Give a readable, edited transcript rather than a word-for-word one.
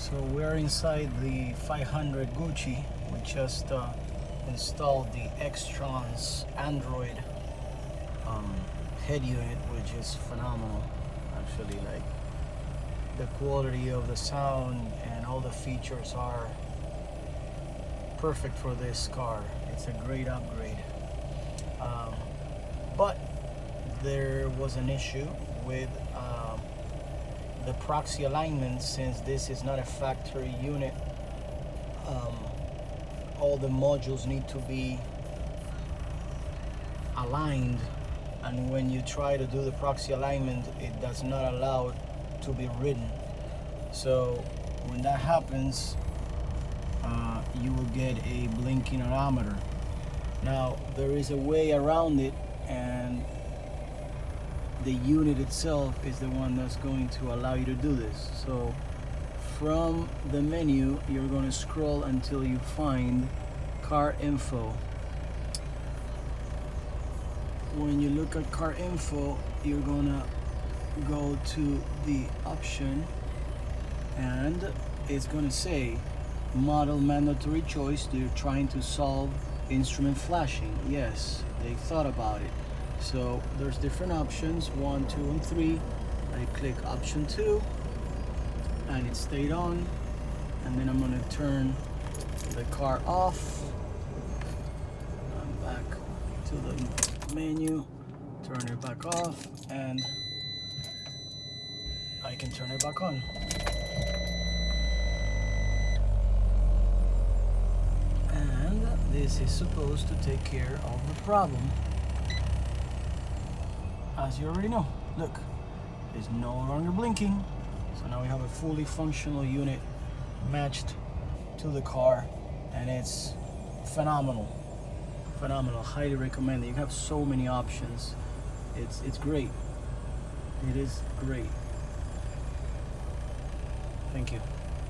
So we're inside the 500 Gucci. We just installed the Xtrons Android head unit, which is phenomenal. Actually, like, the quality of the sound and all the features are perfect for this car. It's a great upgrade. But there was an issue with the Proxi alignment. Since this is not a factory unit, all the modules need to be aligned, and when you try to do the Proxi alignment, it does not allow to be ridden. So when that happens, you will get a blinking odometer. Now there is a way around it, and the unit itself is the one that's going to allow you to do this. So from the menu, you're going to scroll until you find car info. When you look at car info, you're gonna go to the option, and it's gonna say model mandatory choice. They're trying to solve instrument flashing. Yes, they thought about it. So there's different options, 1, 2, and 3. I click option 2, and it stayed on. And then I'm gonna turn the car off. I'm back to the menu, turn it back off, and I can turn it back on. And this is supposed to take care of the problem. As you already know, look, it's no longer blinking. So now we have a fully functional unit matched to the car, and it's phenomenal. Phenomenal. Highly recommend it. You have so many options. It's great. It is great. Thank you.